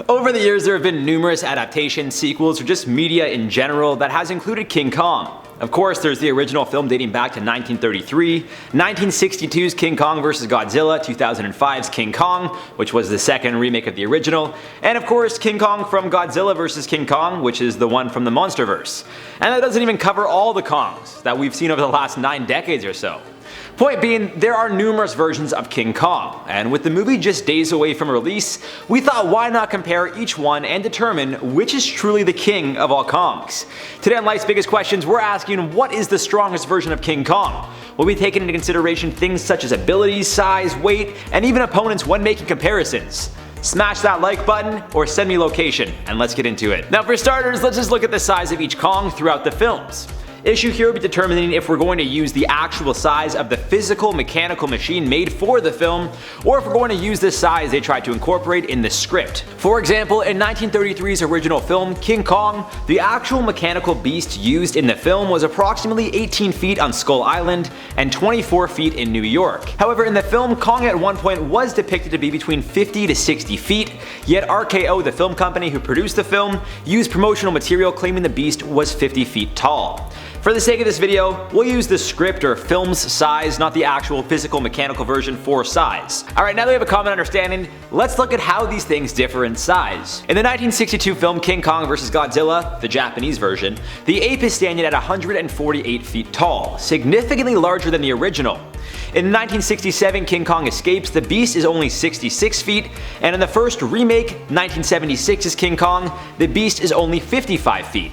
Over the years, there have been numerous adaptations, sequels, or just media in general that has included King Kong. Of course, there's the original film dating back to 1933, 1962's King Kong vs. Godzilla, 2005's King Kong, which was the second remake of the original, and of course King Kong from Godzilla vs. King Kong, which is the one from the Monsterverse. And that doesn't even cover all the Kongs that we've seen over the last 9 decades or so. Point being, there are numerous versions of King Kong, and with the movie just days away from release, we thought why not compare each one and determine which is truly the king of all Kongs. Today on Life's Biggest Questions, we're asking what is the strongest version of King Kong? We'll be taking into consideration things such as abilities, size, weight, and even opponents when making comparisons. Smash that like button or send me location, and let's get into it. Now for starters, let's just look at the size of each Kong throughout the films. Issue here will be determining if we're going to use the actual size of the physical mechanical machine made for the film, or if we're going to use the size they tried to incorporate in the script. For example, in 1933's original film, King Kong, the actual mechanical beast used in the film was approximately 18 feet on Skull Island and 24 feet in New York. However, in the film, Kong at one point was depicted to be between 50 to 60 feet, yet RKO, the film company who produced the film, used promotional material claiming the beast was 50 feet tall. For the sake of this video, we'll use the script or film's size, not the actual physical mechanical version for size. Alright, now that we have a common understanding, let's look at how these things differ in size. In the 1962 film King Kong vs. Godzilla, the Japanese version, the ape is standing at 148 feet tall, significantly larger than the original. In 1967 King Kong Escapes, the beast is only 66 feet, and in the first remake, 1976's King Kong, the beast is only 55 feet.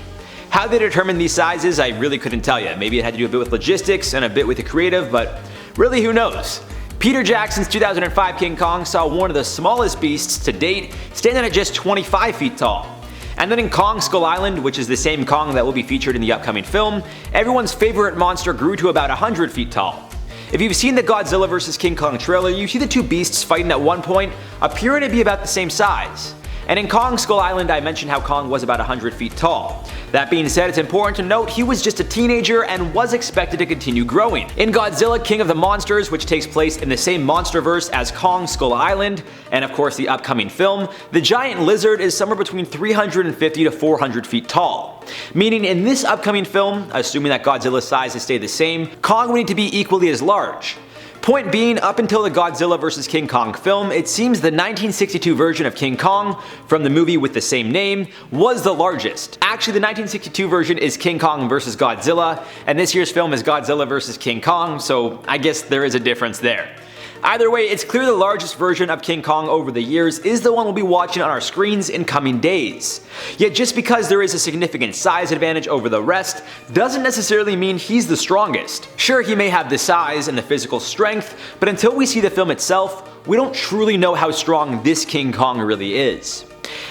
How they determined these sizes, I really couldn't tell you. Maybe it had to do a bit with logistics and a bit with the creative, but really who knows? Peter Jackson's 2005 King Kong saw one of the smallest beasts to date, standing at just 25 feet tall. And then in Kong Skull Island, which is the same Kong that will be featured in the upcoming film, everyone's favorite monster grew to about 100 feet tall. If you've seen the Godzilla vs. King Kong trailer, you see the two beasts fighting at one point, appearing to be about the same size. And in Kong Skull Island, I mentioned how Kong was about 100 feet tall. That being said, it's important to note he was just a teenager and was expected to continue growing. In Godzilla King of the Monsters, which takes place in the same Monsterverse as Kong Skull Island, and of course the upcoming film, the giant lizard is somewhere between 350 to 400 feet tall. Meaning in this upcoming film, assuming that Godzilla's size has stayed the same, Kong would need to be equally as large. Point being, up until the Godzilla vs. King Kong film, it seems the 1962 version of King Kong, from the movie with the same name, was the largest. Actually, the 1962 version is King Kong vs. Godzilla, and this year's film is Godzilla vs. King Kong, so I guess there is a difference there. Either way, it's clear the largest version of King Kong over the years is the one we'll be watching on our screens in coming days. Yet just because there is a significant size advantage over the rest, doesn't necessarily mean he's the strongest. Sure, he may have the size and the physical strength, but until we see the film itself, we don't truly know how strong this King Kong really is.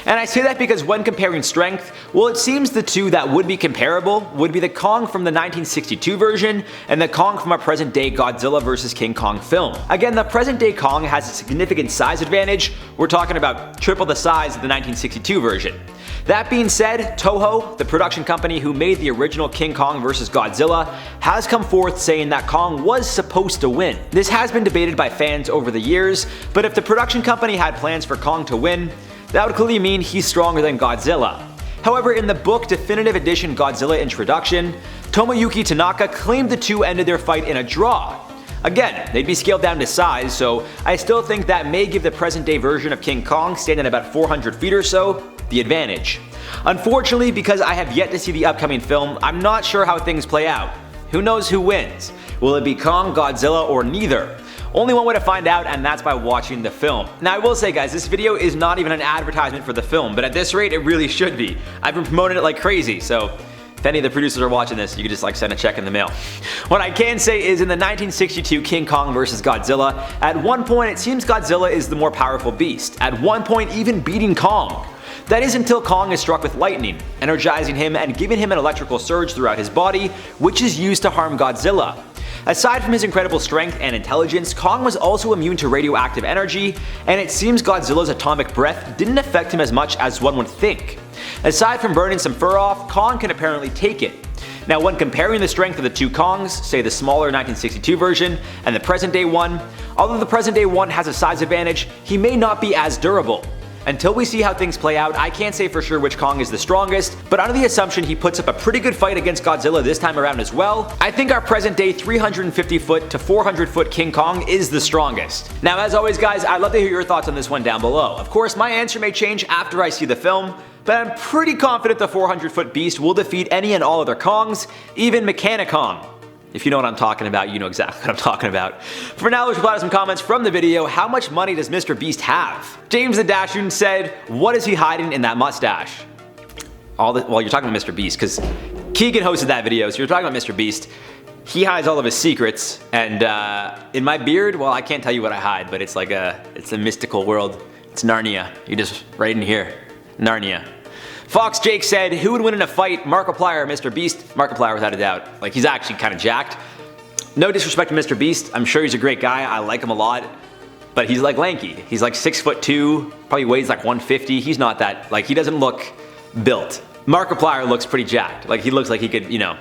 And I say that because when comparing strength, well, it seems the two that would be comparable would be the Kong from the 1962 version and the Kong from a present day Godzilla vs. King Kong film. Again, the present day Kong has a significant size advantage. We're talking about triple the size of the 1962 version. That being said, Toho, the production company who made the original King Kong vs. Godzilla, has come forth saying that Kong was supposed to win. This has been debated by fans over the years, but if the production company had plans for Kong to win, that would clearly mean he's stronger than Godzilla. However, in the book Definitive Edition Godzilla Introduction, Tomoyuki Tanaka claimed the two ended their fight in a draw. Again, they'd be scaled down to size, so I still think that may give the present day version of King Kong, standing at about 400 feet or so, the advantage. Unfortunately, because I have yet to see the upcoming film, I'm not sure how things play out. Who knows who wins? Will it be Kong, Godzilla, or neither? Only one way to find out, and that's by watching the film. Now I will say guys, this video is not even an advertisement for the film, but at this rate it really should be. I've been promoting it like crazy, so if any of the producers are watching this, you can just send a check in the mail. What I can say is in the 1962 King Kong vs. Godzilla, at one point it seems Godzilla is the more powerful beast, at one point even beating Kong. That is until Kong is struck with lightning, energizing him and giving him an electrical surge throughout his body, which is used to harm Godzilla. Aside from his incredible strength and intelligence, Kong was also immune to radioactive energy, and it seems Godzilla's atomic breath didn't affect him as much as one would think. Aside from burning some fur off, Kong can apparently take it. Now when comparing the strength of the two Kongs, say the smaller 1962 version and the present day one, although the present day one has a size advantage, he may not be as durable. Until we see how things play out, I can't say for sure which Kong is the strongest, but under the assumption he puts up a pretty good fight against Godzilla this time around as well, I think our present day 350 foot to 400 foot King Kong is the strongest. Now as always guys, I'd love to hear your thoughts on this one down below. Of course my answer may change after I see the film, but I'm pretty confident the 400 foot beast will defeat any and all other Kongs, even Mechanicong. If you know what I'm talking about, you know exactly what I'm talking about. For now, let's reply to some comments from the video. How much money does Mr. Beast have? James the Dashun said, what is he hiding in that mustache? Well, you're talking about Mr. Beast, because Keegan hosted that video, so you're talking about Mr. Beast. He hides all of his secrets, and in my beard, well, I can't tell you what I hide, but it's like it's a mystical world. It's Narnia. You're just right in here. Narnia. Fox Jake said, who would win in a fight, Markiplier or Mr. Beast? Markiplier without a doubt. Like, he's actually kind of jacked. No disrespect to Mr. Beast, I'm sure he's a great guy, I like him a lot. But he's like lanky. He's like 6'2", probably weighs like 150. He's not that, like, he doesn't look built. Markiplier looks pretty jacked. Like, he looks like he could, you know,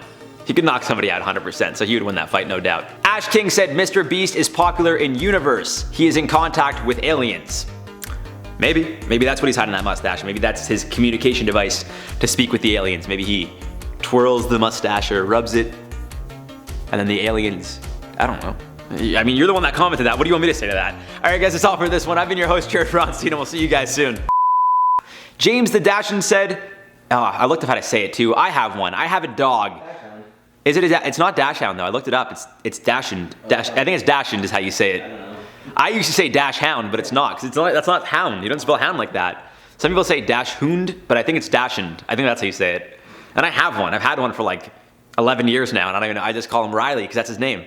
he could knock somebody out 100%, so he would win that fight, no doubt. Ash King said, Mr. Beast is popular in universe. He is in contact with aliens. Maybe that's what he's hiding in that mustache. Maybe that's his communication device to speak with the aliens. Maybe he twirls the mustache or rubs it, and then the aliens, I don't know. I mean, you're the one that commented that. What do you want me to say to that? Alright guys, that's all for this one. I've been your host, Jared Bronstein, and we'll see you guys soon. James the Dashun said, oh, I looked up how to say it too. I have one. I have a dog. Is it? It's not Dashhound though. I looked it up. It's Dashund. I think it's Dashund is how you say it. I used to say dash hound, but it's not, because that's not hound. You don't spell hound like that. Some people say dash hound, but I think it's dashund. I think that's how you say it. And I have one. I've had one for like 11 years now, and I don't even know. I just call him Riley, because that's his name.